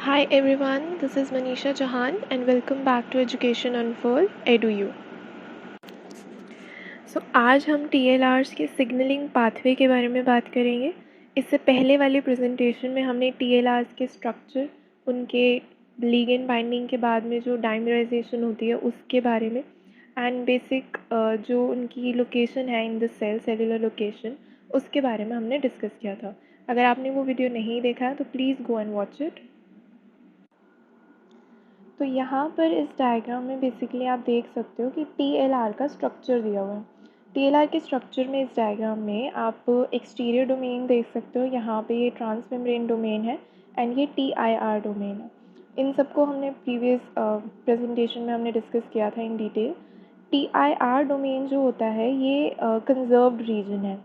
Hi everyone, this is Manisha Jahan and welcome back to Education Unfold EduU. आज हम TLRs के signalling pathway के बारे में बात करेंगे। इससे पहले वाले प्रेजेंटेशन में हमने TLRs के स्ट्रक्चर, उनके लिगेंड बाइंडिंग के बाद में जो डाइमराइजेशन होती है उसके बारे में एंड बेसिक जो उनकी लोकेशन है in the cell, cellular location, उसके बारे में हमने डिस्कस किया था। अगर आपने वो वीडियो नहीं देखा है तो please go and watch it. तो यहाँ पर इस डायग्राम में बेसिकली आप देख सकते हो कि TLR का स्ट्रक्चर दिया हुआ है। TLR के स्ट्रक्चर में इस डायग्राम में आप एक्सटीरियर डोमेन देख सकते हो। यहाँ पे ये ट्रांसमेम्ब्रेन डोमेन है एंड ये TIR डोमेन है। इन सबको हमने प्रीवियस प्रेजेंटेशन में हमने डिस्कस किया था इन डिटेल। TIR डोमेन जो होता है ये कंजर्व्ड रीजन है।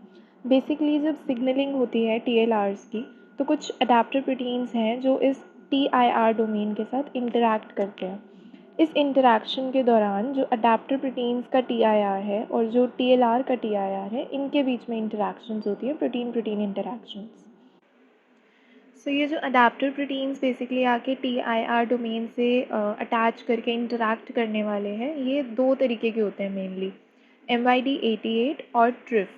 बेसिकली जब सिग्नलिंग होती है TLRs की तो कुछ अडेप्टर प्रोटीन्स हैं जो इस TIR डोमेन के साथ इंटरैक्ट करते हैं। इस इंटरैक्शन के दौरान जो अडेप्टर प्रोटीन्स का TIR है और जो TLR का TIR है, इनके बीच में इंटरैक्शंस होती है, प्रोटीन प्रोटीन इंटरैक्शंस। ये जो अडेप्टर प्रोटीन्स बेसिकली आके TIR डोमेन से अटैच करके इंटरैक्ट करने वाले हैं, ये दो तरीके के होते हैं मेनली, MYD88 और TRIF।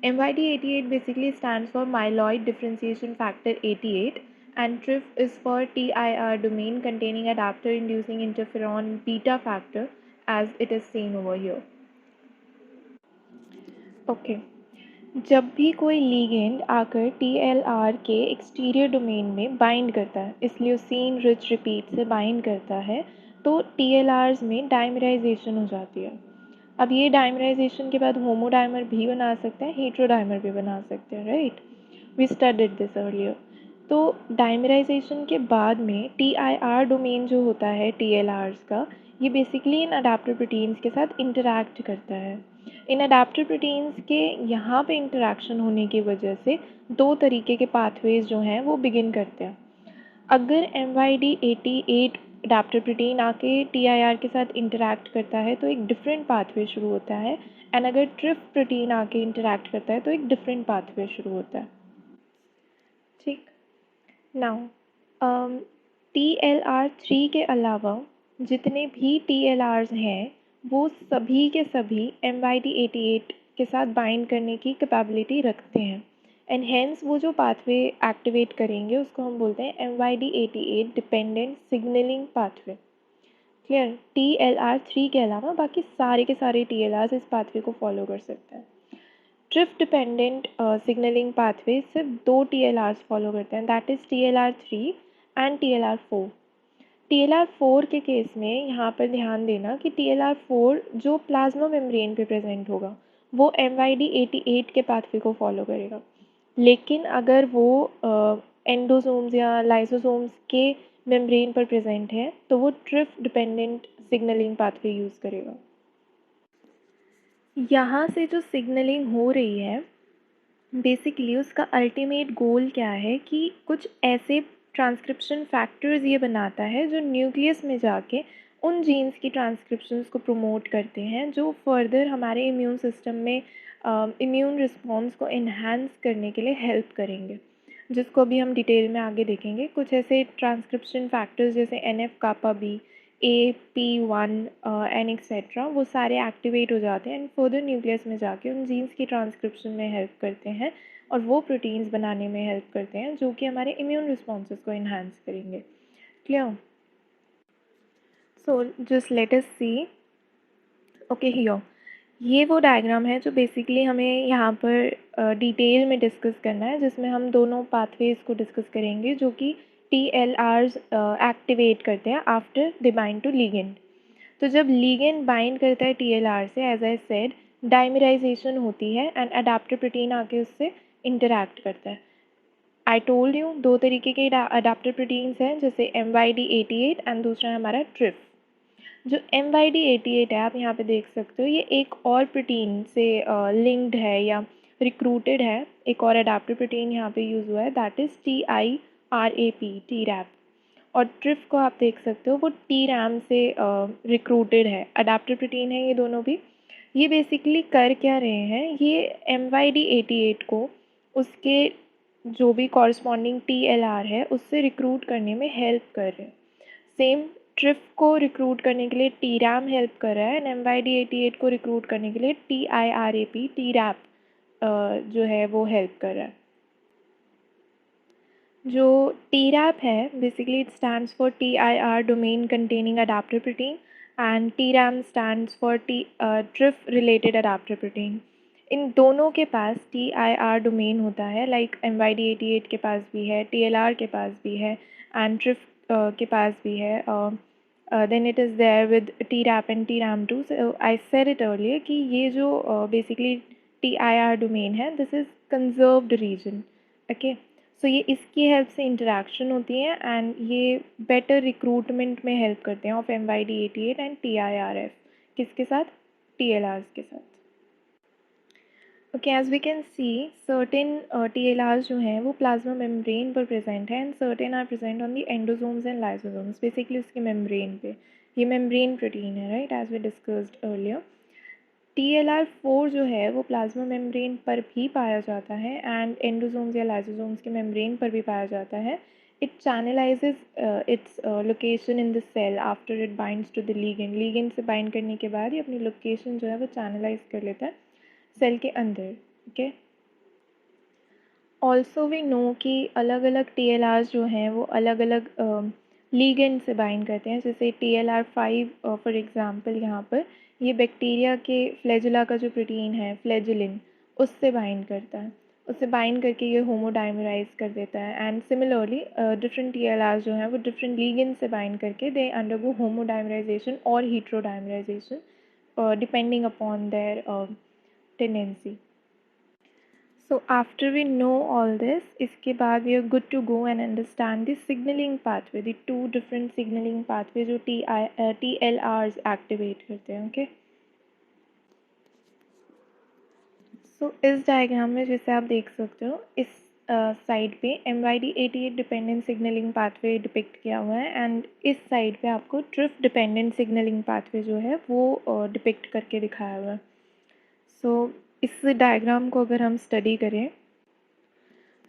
MYD88 basically stands for myeloid differentiation factor 88 and TRIF is for TIR domain containing adapter inducing interferon beta factor as it is seen over here. Okay. जब भी कोई लिगेंड आकर TLR के exterior domain में bind करता है, इस leucine rich repeat से बाइंड करता है, तो TLRs में डाइमराइजेशन हो जाती है। अब ये डाइमराइजेशन के बाद होमोडाइमर भी बना सकते हैं, हेट्रोडाइमर भी बना सकते हैं, right? We studied this earlier. तो डाइमराइजेशन के बाद में TIR डोमेन जो होता है TLRs का, ये बेसिकली इन अडेप्टर प्रोटीन्स के साथ इंटरैक्ट करता है। इन अडेप्टर प्रोटीन्स के यहाँ पे इंटरैक्शन होने की वजह से दो तरीके के पाथवेज जो हैं वो बिगिन करते हैं। अगर MYD88 अडेप्टर प्रोटीन आके TIR के साथ इंटरैक्ट करता है तो एक डिफरेंट पाथवे शुरू होता है एंड अगर ट्रिफ प्रोटीन आके इंटरैक्ट करता है तो एक डिफरेंट पाथवे शुरू होता है। ठीक, नाउ TLR3 के अलावा जितने भी TLRs हैं वो सभी के सभी MYD88 के साथ बाइंड करने की कैपेबिलिटी रखते हैं एंड हेंस वो जो पाथवे एक्टिवेट करेंगे उसको हम बोलते हैं MYD88 dependent signalling pathway. Clear? TLR3 के अलावा बाकी सारे के सारे TLRs इस पाथवे को फॉलो कर सकते हैं। ट्रिफ डिपेंडेंट सिग्नलिंग पाथवे सिर्फ दो TLRs फॉलो करते हैं, that is TLR3 and TLR4। TLR4 के केस में यहाँ पर ध्यान देना कि TLR4 जो प्लाज्मा मेम्ब्रेन पे प्रेजेंट होगा वो MYD88 के पाथवे को फॉलो करेगा, लेकिन अगर वो एंडोसोम्स या लाइसोसोम्स के मेम्ब्रेन पर प्रेजेंट है तो वो ट्रिफ डिपेंडेंट सिग्नलिंग पाथवे यूज़ करेगा। यहाँ से जो सिग्नलिंग हो रही है बेसिकली उसका अल्टीमेट गोल क्या है कि कुछ ऐसे ट्रांसक्रिप्शन फैक्टर्स ये बनाता है जो न्यूक्लियस में जाके उन जीन्स की ट्रांसक्रिप्शंस को प्रमोट करते हैं जो फर्दर हमारे इम्यून सिस्टम में इम्यून रिस्पॉन्स को इन्हांस करने के लिए हेल्प करेंगे, जिसको अभी हम डिटेल में आगे देखेंगे। कुछ ऐसे ट्रांसक्रिप्शन फैक्टर्स जैसे NF kappa b, AP1 and etcetera, वो सारे एक्टिवेट हो जाते हैं एंड फर्दर न्यूक्लियस में जाके उन जीन्स की ट्रांसक्रिप्शन में हेल्प करते हैं और वो प्रोटीन्स बनाने में हेल्प करते हैं जो कि हमारे इम्यून रिस्पॉन्सेस को इन्हांस करेंगे। Clear? So just let us see. Okay, here ये वो डायग्राम है जो बेसिकली हमें यहाँ पर डिटेल में डिस्कस करना है, जिसमें हम दोनों पाथवेज को डिस्कस करेंगे जो कि TLRs एक्टिवेट करते हैं after they bind to ligand. तो जब लिगेंड बाइंड करता है TLR से, एज आई सेड, डाइमराइजेशन होती है एंड अडेप्टर प्रोटीन आके उससे इंटरैक्ट करता है। आई टोल्ड यू दो तरीके के अडेप्टर प्रोटीन्स हैं, जैसे MYD88 एंड दूसरा है हमारा ट्रिफ। जो MYD88 है, आप यहाँ पे देख सकते हो, ये एक और प्रोटीन से लिंक्ड है या रिक्रूटेड है। एक और अडेप्टर प्रोटीन यहाँ पे यूज़ हुआ है, दैट इज़ TIRAP। और ट्रिफ को आप देख सकते हो वो TRAM से रिक्रूटेड है, अडेप्टर प्रोटीन है ये दोनों भी। ये बेसिकली कर क्या रहे हैं, ये MYD88 को उसके जो भी कॉरस्पॉन्डिंग TLR है उससे रिक्रूट करने में हेल्प कर रहे हैं। सेम ट्रिफ को रिक्रूट करने के लिए TRAM हेल्प कर रहा है एंड MYD88 को रिक्रूट करने के लिए TIRAP TRAP जो है वो हेल्प कर रहा है। जो TRAP है basically it stands for TIR domain containing adaptor protein and TRAM stands for TRIF related adaptor protein. इन दोनों के पास TIR डोमेन होता है, लाइक MYD88 के पास भी है, TLR के पास भी है एंड ट्रिफ के पास भी है। Then it is there with TRAP and TRAM2। So I said it earlier कि ये जो बेसिकली TIR डोमेन है this is conserved region. Okay, so ये इसकी हेल्प से इंटरेक्शन होती है एंड ये बेटर रिक्रूटमेंट में हेल्प करते हैं ऑफ MYD88 एंड TIRF। किसके साथ? TLRs के साथ। Okay, as we can see certain TLRs जो हैं वो प्लाज्मा मेम्ब्रेन पर प्रेजेंट है and certain are present on the endosomes and lysosomes, basically उसके मेम्ब्रेन पे। ये मेम्ब्रेन प्रोटीन है, right, as we discussed earlier. TLR4 जो है वो प्लाज्मा मेम्ब्रेन पर भी पाया जाता है एंड एंडोसोम्स या लाइसोसोम्स के मेम्ब्रेन पर भी पाया जाता है। It channelizes its location in the cell after it binds to the ligand. Ligand से बाइंड करने के बाद ये अपनी लोकेशन जो है वो चैनलाइज कर लेता है सेल के अंदर। ओके, ऑल्सो वी नो कि अलग अलग TLRs जो हैं वो अलग अलग लीगेंड से बाइंड करते हैं। जैसे TLR5 फॉर एग्ज़ाम्पल यहाँ पर ये बैक्टीरिया के फ्लैजुला का जो प्रोटीन है फ्लैजुलिन उससे बाइंड करता है, उससे बाइंड करके ये होमोडाइमराइज कर देता है। एंड सिमिलरली डिफरेंट TLRs जो हैं वो डिफरेंट लीगेंड से बाइंड करके दे अंडरगो होमोडाइमराइजेशन और heterodimerization depending upon their tendency. So after we know all this, इसके बाद we are good to go and understand the signaling pathway, the two different signaling pathways जो TLRs activate करते हैं। okay? So इस diagram में जैसे आप देख सकते हो इस साइड पे MYD88 dependent signalling pathway depict किया हुआ है एंड इस साइड पे आपको ट्रिफ डिपेंडेंट सिग्नलिंग पाथवे जो है वो डिपिक्ट करके दिखाया हुआ है। सो इस डायग्राम को अगर हम स्टडी करें,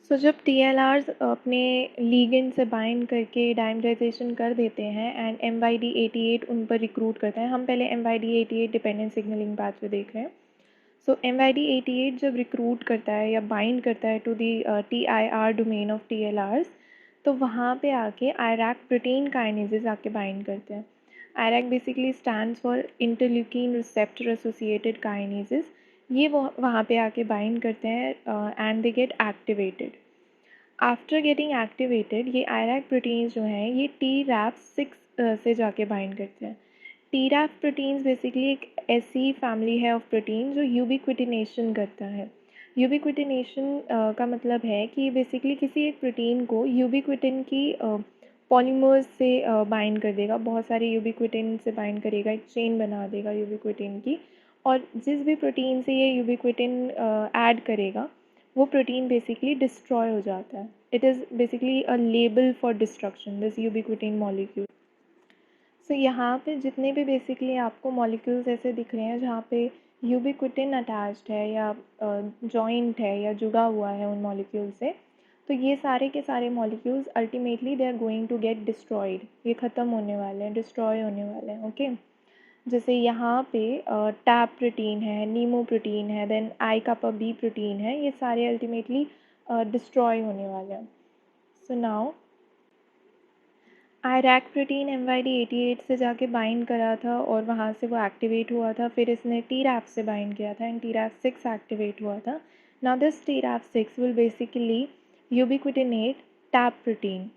सो जब TLRs अपने लीगेंड से बाइंड करके डाइमराइजेशन कर देते हैं एंड MYD88 उन पर रिक्रूट करते हैं। हम पहले MYD88 डिपेंडेंट सिग्नलिंग पाथवे देख रहे हैं। सो MYD88 जब रिक्रूट करता है या बाइंड करता है to the TIR domain of TLRs, तो वहाँ पे आके IRAK प्रोटीन काइनेजेस आके बाइंड करते हैं। IRAK basically stands for interleukin receptor associated kinases. ये वो वहाँ पे आके बाइंड करते हैं and they get activated. After getting activated ये IRAK प्रोटीन्स जो हैं ये TRAP6 से जाके बाइंड करते हैं। TRAP प्रोटीन्स बेसिकली एक ऐसी फैमिली है ऑफ प्रोटीन जो यूबिक्विटिनेशन करता है। यूबिक्विटिनेशन का मतलब है कि बेसिकली किसी एक प्रोटीन को यूबिक्विटिन की पॉलीमर्स से बाइंड कर देगा, बहुत सारे यूबिक्विटिन से बाइंड करेगा, एक चेन बना देगा यूबिक्विटिन की, और जिस भी प्रोटीन से ये यूबिक्विटिन ऐड करेगा वो प्रोटीन बेसिकली डिस्ट्रॉय हो जाता है। It is basically a label for destruction this ubiquitin molecule. So यहाँ पे जितने भी बेसिकली आपको मॉलिक्यूल्स ऐसे दिख रहे हैं जहाँ पे यूबिक्विटिन अटैच्ड है या जॉइंट है या जुड़ा हुआ है उन मॉलिक्यूल से, तो ये सारे के सारे molecules ultimately they are going to get destroyed. ये ख़त्म होने वाले हैं, डिस्ट्रॉय होने वाले हैं। ओके, जैसे यहाँ पे टैप प्रोटीन है, नीमो प्रोटीन है, then I kappa b protein है, ये सारे अल्टीमेटली डिस्ट्रॉय होने वाले हैं। So now IRAK protein MYD88 से जाके बाइंड करा था और वहाँ से वो एक्टिवेट हुआ था, फिर इसने TRAP से बाइंड किया था एंड TRAP6 एक्टिवेट हुआ था। Now this TRAP6 will basically ubiquitinate TAB protein.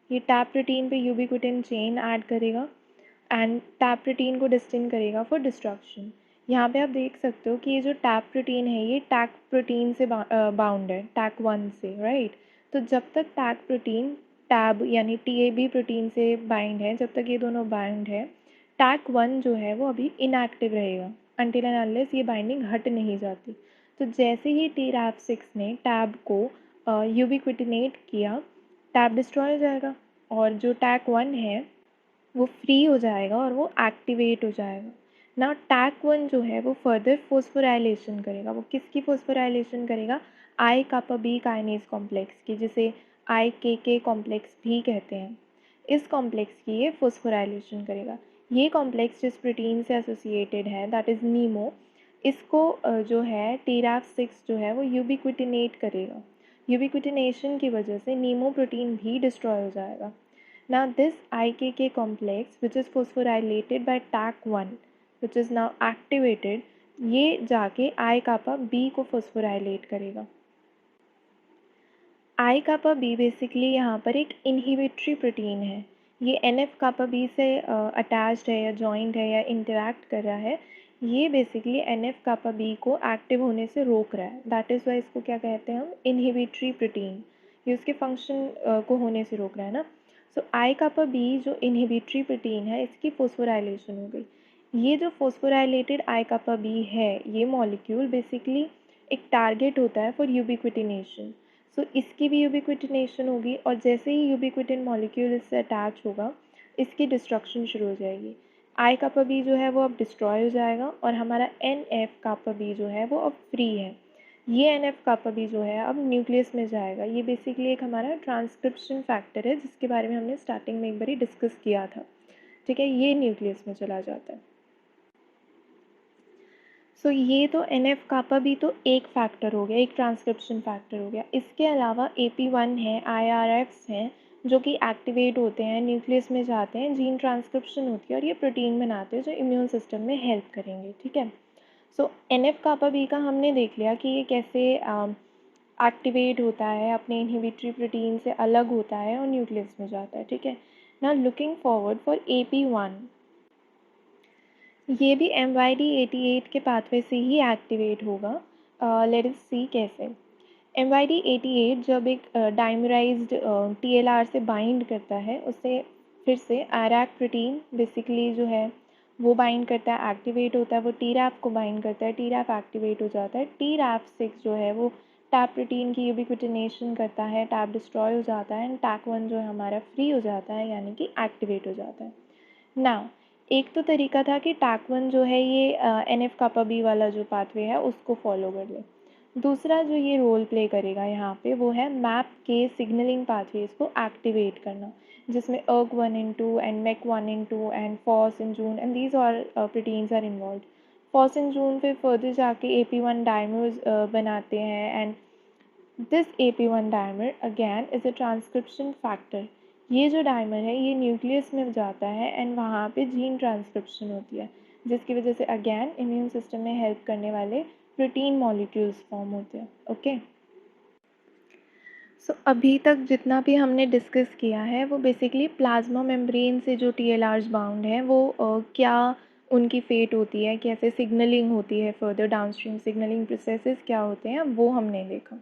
ये टैप प्रोटीन पे यूबिक्विटिन चेन ऐड करेगा एंड टैप प्रोटीन को डिस्टिन करेगा फॉर डिस्ट्रक्शन। यहाँ पे आप देख सकते हो कि ये जो टैप प्रोटीन है ये टैक प्रोटीन से बाउंड है, टैक1 से, राइट। तो जब तक टैक प्रोटीन टैब यानी TAB प्रोटीन से बाइंड है, जब तक ये दोनों बाइंड है, टैक1 जो है वो अभी इनएक्टिव रहेगा अनटिल एंड अनलेस ये बाइंडिंग हट नहीं जाती। तो जैसे ही TRAP6 ने टैब को यूबिक्विटिनेट किया, टैब डिस्ट्रॉय हो जाएगा और जो टैक1 है वो फ्री हो जाएगा और वो एक्टिवेट हो जाएगा। ना टैक1 जो है वो फर्दर फोस्फोराइलेशन करेगा। वो किसकी फोस्फोराइलेशन करेगा? आई कापा बी काइनेज कॉम्प्लेक्स की, जिसे IKK कॉम्प्लेक्स भी कहते हैं, इस कॉम्प्लेक्स की ये फॉस्फोराइलेशन करेगा। ये कॉम्प्लेक्स जिस प्रोटीन से एसोसिएटेड है दैट इज़ नीमो, इसको जो है TRAF6 जो है वो यूबिक्विटिनेट करेगा। यूबिक्विटिनेशन की वजह से नीमो प्रोटीन भी डिस्ट्रॉय हो जाएगा। Now this IKK complex which is phosphorylated by TAC1 which is now activated, ये जाके I kappa B को phosphorylate करेगा। I kappa B बेसिकली यहाँ पर एक इनहिबिटरी प्रोटीन है। ये NF kappa B से अटैच्ड है या जॉइंट है या इंटरैक्ट कर रहा है। ये बेसिकली NF kappa B को एक्टिव होने से रोक रहा है। दैट इज़ वाई इसको क्या कहते हैं हम, इनहिबिटरी प्रोटीन। ये उसके फंक्शन को होने से रोक रहा है ना। सो I kappa B जो इनहिबिटरी प्रोटीन है, इसकी फॉस्फोराइलेशन हो गई। ये जो फॉस्फोराइलेटेड I kappa B है, ये मॉलिक्यूल बेसिकली एक टारगेट होता है फॉर यूबिक्विटिनेशन। सो इसकी भी यूबिक्विटिनेशन होगी और जैसे ही यूबिक्विटिन मॉलिक्यूल इससे अटैच होगा, इसकी डिस्ट्रक्शन शुरू हो जाएगी। I kappa B जो है वो अब डिस्ट्रॉय हो जाएगा और हमारा NF kappa B जो है वो अब फ्री है। ये NF kappa B जो है अब न्यूक्लियस में जाएगा। ये बेसिकली एक हमारा ट्रांसक्रिप्शन फैक्टर है जिसके बारे में हमने स्टार्टिंग में एक बार डिस्कस किया था। ठीक है, ये न्यूक्लियस में चला जाता है। सो ये तो NF kappa B तो एक फैक्टर हो गया, एक ट्रांसक्रिप्शन फैक्टर हो गया। इसके अलावा AP1 है, IRFs हैं जो कि एक्टिवेट होते हैं, न्यूक्लियस में जाते हैं, जीन ट्रांसक्रिप्शन होती है और ये प्रोटीन बनाते हैं जो इम्यून सिस्टम में हेल्प करेंगे। ठीक है, सो NF kappa B का हमने देख लिया कि ये कैसे एक्टिवेट होता है, अपने इनहिबिटरी प्रोटीन से अलग होता है और न्यूक्लियस में जाता है। ठीक है, now looking forward for AP1, ये भी MYD88 के पाथवे से ही एक्टिवेट होगा। लेट अस सी कैसे। MYD88 जब एक डाइमराइज्ड TLR से बाइंड करता है, उससे फिर से IRAK प्रोटीन बेसिकली जो है वो बाइंड करता है, एक्टिवेट होता है, वो TRAF को बाइंड करता है, TRAF एक्टिवेट हो जाता है। TRAF6 जो है वो टैप प्रोटीन की यूबिक्विटिनेशन करता है, टैप डिस्ट्रॉय हो जाता है एंड TAC1 जो है हमारा फ्री हो जाता है, यानी कि एक्टिवेट हो जाता है। नाउ एक तो तरीका था कि TAC1 जो है ये NF kappa B वाला जो पाथवे है उसको फॉलो कर ले। दूसरा जो ये रोल प्ले करेगा यहाँ पे वो है मैप के सिग्नलिंग पाथवेज को एक्टिवेट करना, जिसमें ERK1/2 and MEK1/2 and FOS/Jun and these all proteins are involve. FOS/Jun फिर फर्दर जाके AP1 डाइमर्स बनाते हैं and this AP1 dimer again is a transcription factor. ये जो डाइमर है ये न्यूक्लियस में जाता है एंड वहाँ पे जीन ट्रांसक्रिप्शन होती है, जिसकी वजह से अगेन इम्यून सिस्टम में हेल्प करने वाले प्रोटीन मॉलिक्यूल्स फॉर्म होते हैं। ओके, सो अभी तक जितना भी हमने डिस्कस किया है वो बेसिकली प्लाज्मा मेम्ब्रेन से जो TLRs बाउंड हैं वो क्या उनकी फेट होती है, कैसे सिग्नलिंग होती है, फर्दर डाउनस्ट्रीम सिग्नलिंग प्रोसेसेस क्या होते हैं, वो हमने देखा।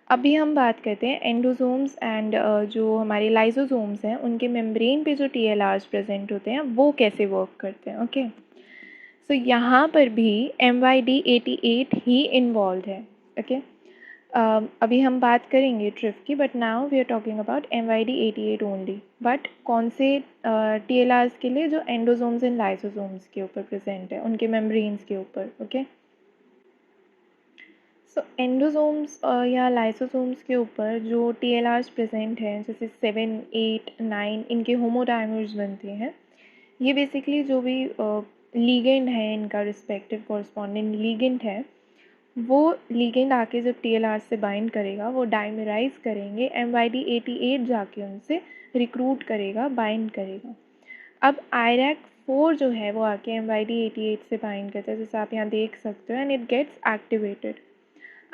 अभी हम बात करते हैं एंडोसोम्स एंड जो हमारे लाइसोसोम्स हैं उनके मेम्ब्रेन पे जो TLRs प्रेजेंट होते हैं वो कैसे वर्क करते हैं। ओके, सो यहाँ पर भी MYD88 ही इन्वॉल्व है। ओके, अभी हम बात करेंगे ट्रिफ की, but now we are talking about MYD88 only. But कौन से TLRs के लिए, जो एंडोसोम्स एंड लाइसोसोम्स के ऊपर प्रेजेंट है, उनके मेम्ब्रेन्स के ऊपर। ओके, सो एंडोसोम्स या लाइसोसोम्स के ऊपर जो TLRs प्रेजेंट हैं, जैसे 7, 8, 9, इनके होमोडाइमर्स बनते हैं। ये बेसिकली जो भी लीगेंड है, इनका रिस्पेक्टिव कॉरस्पॉन्डिंग लीगेंड है, वो लीगेंड आके जब TLR से बाइंड करेगा वो डाइमराइज करेंगे, MYD88 जाके उनसे रिक्रूट करेगा, बाइंड करेगा। अब IRAK4 जो है वो आके MYD88 से बाइंड करता है, जैसे आप यहाँ देख सकते हो, and it gets activated.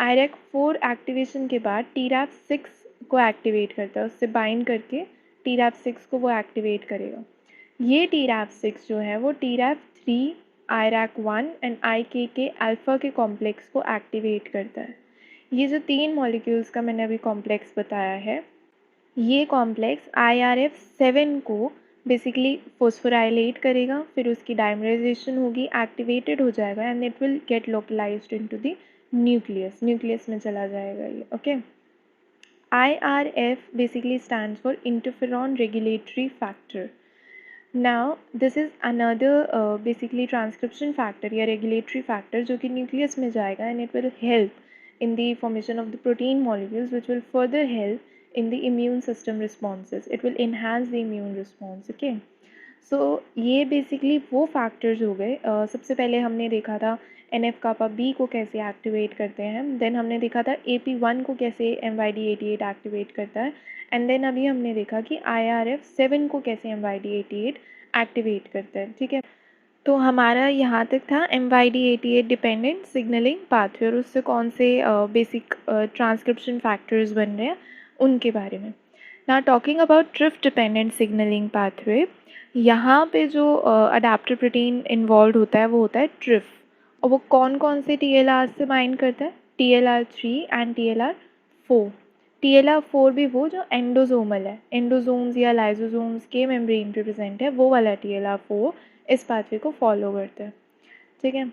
IRAK4 activation के बाद TRAF6 को एक्टिवेट करता है, उससे बाइंड करके TRAF6 को वो एक्टिवेट करेगा। ये TRAF6 जो है वो TRAF3, IRAK1 and IKK alpha के कॉम्प्लेक्स को एक्टिवेट करता है। ये जो 3 मॉलिक्यूल्स का मैंने अभी कॉम्प्लेक्स बताया है, ये कॉम्प्लेक्स IRF7 को बेसिकली फोस्फोराइलेट करेगा, फिर उसकी डाइमराइजेशन होगी, एक्टिवेटेड हो जाएगा and it will get localized into the nucleus, nucleus में चला जाएगा ये। Okay, IRF basically stands for interferon regulatory factor. Now this is another basically transcription factor या regulatory factor जो कि न्यूक्लियस में जाएगा and it will help in the formation of the protein molecules, which will further help in the immune system responses. It will enhance the immune response. Okay. सो ये basically वो factors हो गए। सबसे पहले हमने देखा था NF कापा बी को कैसे एक्टिवेट करते हैं, देन हमने देखा था AP1 को कैसे MYD88 एक्टिवेट करता है, एंड देन अभी हमने देखा कि IRF7 को कैसे MYD88 एक्टिवेट करता है। ठीक है, तो हमारा यहाँ तक था MYD88 डिपेंडेंट सिग्नलिंग पाथवे और उससे कौन से बेसिक ट्रांसक्रिप्शन फैक्टर्स बन रहे हैं उनके बारे में। ना talking about TRIF dependent signalling pathway, यहाँ पे जो अडेप्टर प्रोटीन इन्वॉल्व होता है वो होता है ट्रिफ, और वो कौन कौन से TLR से बाइंड करता है, TLR3 एंड TLR4। TLR4 भी वो जो एंडोजोमल है, एंडोजोम्स या लाइजोजोम्स के मेम्ब्रेन पे प्रेजेंट है, वो वाला TLR4 इस पाथवे को फॉलो करता है। ठीक है,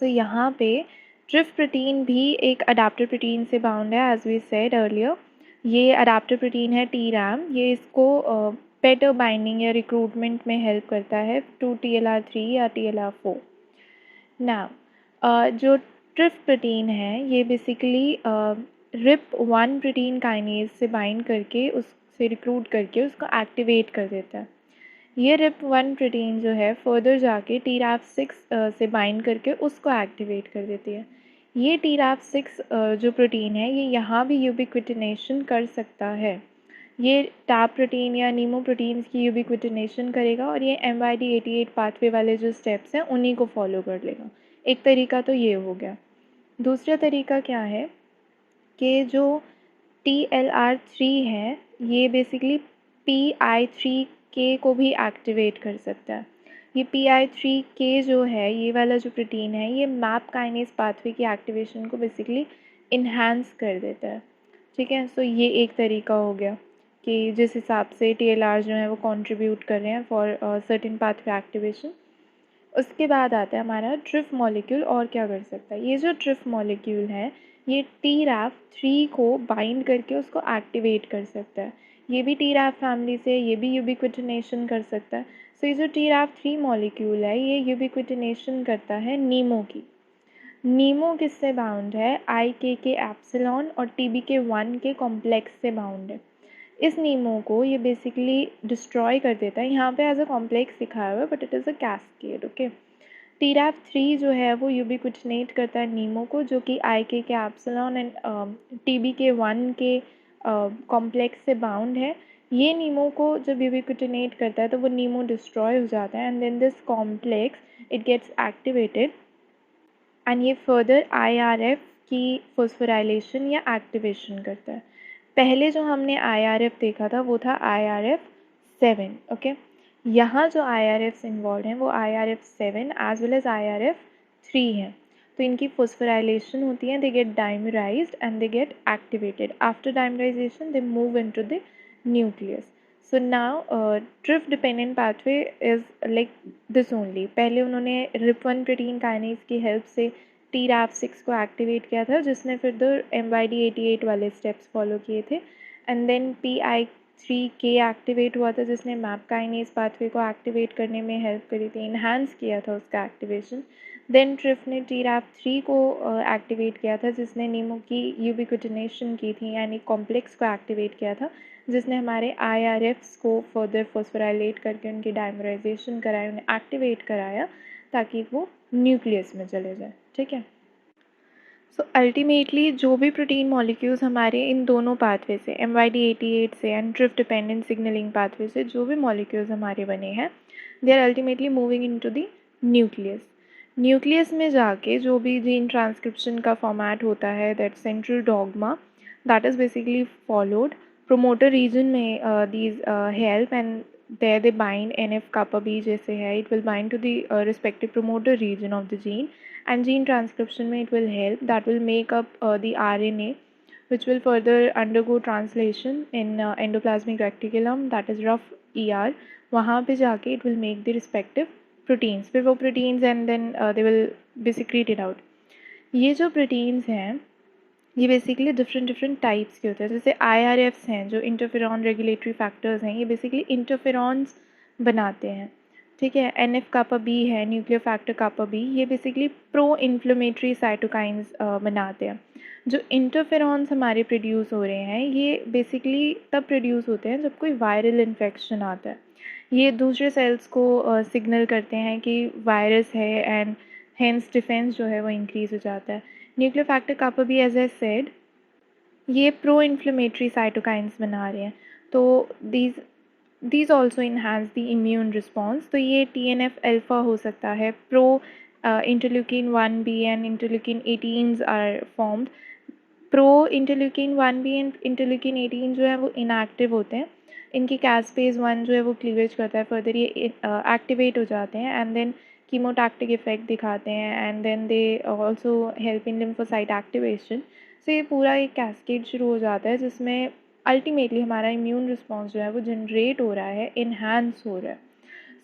सो यहाँ पे ट्रिफ प्रोटीन भी एक अडेप्टर प्रोटीन से बाउंड है, एज वी सेड अर्लियर। ये अडेप्टर प्रोटीन है TRAM, ये इसको बेटर बाइंडिंग या रिक्रूटमेंट में हेल्प करता है टू TLR3 या TLR4। नाउ जो ट्रिफ प्रोटीन है ये बेसिकली RIP1 प्रोटीन काइनेज से बाइंड करके उससे रिक्रूट करके उसको एक्टिवेट कर देता है। ये RIP1 प्रोटीन जो है फर्दर जाके TRAF6 से बाइंड करके उसको एक्टिवेट कर देती है। ये TRAF6 जो प्रोटीन है ये यहाँ भी यूबिक्विटिनेशन कर सकता है। ये टैप प्रोटीन या नीमो प्रोटीन्स की यूबिक्विटिनेशन करेगा और ये MYD88 पाथवे वाले जो स्टेप्स हैं उन्हीं को फॉलो कर लेगा। एक तरीका तो ये हो गया। दूसरा तरीका क्या है कि जो TLR3 है ये बेसिकली PI3K को भी एक्टिवेट कर सकता है। ये PI3K जो है, ये वाला जो प्रोटीन है, ये मैप काइनेज पाथवे की एक्टिवेशन को बेसिकली इन्हांस कर देता है। ठीक है, सो ये एक तरीका हो गया कि जिस हिसाब से TLR जो है वो कंट्रीब्यूट कर रहे हैं फॉर सर्टेन पाथवे एक्टिवेशन। उसके बाद आता है हमारा ट्रिफ मॉलिक्यूल और क्या कर सकता है। ये जो ट्रिफ मॉलिक्यूल है ये TRAF3 को बाइंड करके उसको एक्टिवेट कर सकता है। ये भी TRAF फैमिली से, ये भी यूबिक्विटिनेशन कर सकता है। सो ये जो TRAF3 मॉलिक्यूल है ये यूबिक्विटिनेशन करता है नीमो की। नीमो किससे बाउंड है, IKK एप्सिलॉन और TBK1 के कॉम्प्लेक्स से बाउंड है। इस नीमो को ये बेसिकली डिस्ट्रॉय कर देता है। यहाँ पे एज अ कॉम्प्लेक्स दिखाया हुआ है but it is a cascade. Okay, TRAF3 जो है वो यूबिक्विटिनेट करता है नीमो को, जो कि IKK एप्सिलॉन एंड TBK1 के कॉम्प्लेक्स से बाउंड है। ये नीमो को जब यूबिक्विटिनेट करता है तो वो नीमो डिस्ट्रॉय हो जाता है and then this complex it gets activated and ये फर्दर IRF की फॉस्फोराइलेशन या एक्टिवेशन करता है। पहले जो हमने IRF देखा था वो था IRF7। ओके, यहाँ जो IRFs इन्वॉल्व हैं वो IRF7 as well as IRF3 हैं। तो इनकी फॉस्फोराइलेशन होती है, they get dimerized and they get activated. After dimerization they move into the nucleus. So now TRIF dependent pathway is like this only. पहले उन्होंने RIP1 protein kinase की help से TRAF6 को एक्टिवेट किया था, जिसने फिर MYD88 वाले स्टेप्स फॉलो किए थे, एंड देन PI3K एक्टिवेट हुआ था जिसने मैप काइनेज पाथवे को एक्टिवेट करने में हेल्प करी थी, इन्हांस किया था उसका एक्टिवेशन। देन ट्रिफ ने TRAF3 को एक्टिवेट किया था जिसने नीमो की यूबिक्विटिनेशन की थी, यानी कॉम्प्लेक्स को एक्टिवेट किया था, जिसने हमारे IRFs को फर्दर फॉस्फोराइलेट करके उनकी डाइमराइजेशन कराया, उन्हें एक्टिवेट कराया ताकि वो न्यूक्लियस में चले जाए। ठीक है, सो अल्टीमेटली जो भी प्रोटीन मॉलिक्यूल्स हमारे इन दोनों पाथवे से, MYD88 से and TRIF dependent signalling pathway से जो भी मॉलिक्यूल्स हमारे बने हैं, they are ultimately moving into the nucleus. Nucleus में जाके जो भी जीन ट्रांसक्रिप्शन का फॉर्मेट होता है, that central dogma, that is basically followed. Promoter region में these help and there they bind NF kappa B जैसे है, it will bind to the respective promoter region of the gene, and gene transcription में it will help, that will make up the RNA which will further undergo translation in endoplasmic reticulum, that is rough ER। वहाँ पे जाके it will make the respective proteins, फिर वो proteins and then they will be secreted out। ये जो proteins हैं ये basically different types के होते हैं। जैसे IRFs हैं जो इंटरफेरॉन रेगुलेटरी फैक्टर्स हैं, ये बेसिकली इंटरफेरॉन्स बनाते हैं। ठीक है। NF कापा बी है, न्यूक्लियर फैक्टर कापा बी, ये बेसिकली प्रो इन्फ्लेमेटरी साइटोकाइंस बनाते हैं। जो इंटरफेरॉन्स हमारे प्रोड्यूस हो रहे हैं ये बेसिकली तब प्रोड्यूस होते हैं जब कोई वायरल इन्फेक्शन आता है। ये दूसरे सेल्स को सिग्नल करते हैं कि वायरस है एंड हेंस डिफेंस जो है वो इंक्रीज़ हो जाता है। Nuclear factor kappa b as I said ये प्रो इन्फ्लेमेटरी साइटोकाइंस बना रहे हैं। तो these also enhance the immune response. तो ये TNF अल्फ़ा हो सकता है। Pro interleukin 1b and interleukin 18 are formed. Pro interleukin 1b and interleukin 18 जो है वो इनएक्टिव होते हैं। इनकी कैस्पेज 1 जो है वो क्लीवेज करता है, फर्दर ये एक्टिवेट हो जाते हैं एंड देन कीमोटैक्टिक इफेक्ट दिखाते हैं and then they also help in lymphocyte activation. So ये पूरा एक कैस्केड शुरू हो जाता है जिसमें अल्टीमेटली हमारा इम्यून रिस्पॉन्स जो है वो जनरेट हो रहा है, इन्हांस हो रहा है।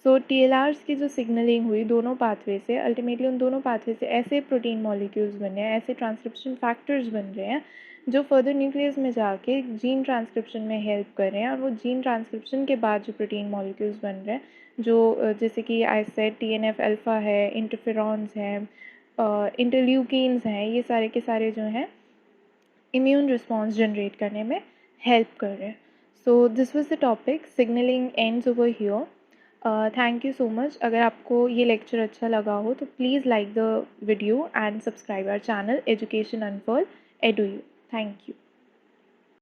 सो TLRs की जो सिग्नलिंग हुई दोनों पाथवे से, अल्टीमेटली उन दोनों पाथवे से ऐसे प्रोटीन मॉलिक्यूल्स बन रहे हैं, ऐसे ट्रांसक्रिप्शन फैक्टर्स बन रहे हैं जो फर्दर न्यूक्लियस में जाके जीन ट्रांसक्रिप्शन में हेल्प कर रहे हैं। और वो जीन ट्रांसक्रिप्शन के बाद जो प्रोटीन मॉलिक्यूल्स बन रहे हैं जो जैसे कि आई सेड TNF अल्फ़ा है, इंटरफेरॉन्स हैं, इंटरल्यूकिन्स हैं, ये सारे के सारे जो हैं इम्यून रिस्पॉन्स जनरेट करने में हेल्प कर रहे हैं। So this was the topic, signalling ends over here. Thank you so much. अगर आपको ये लेक्चर अच्छा लगा हो तो please like the video and subscribe our channel education unfurled edu you. Thank you.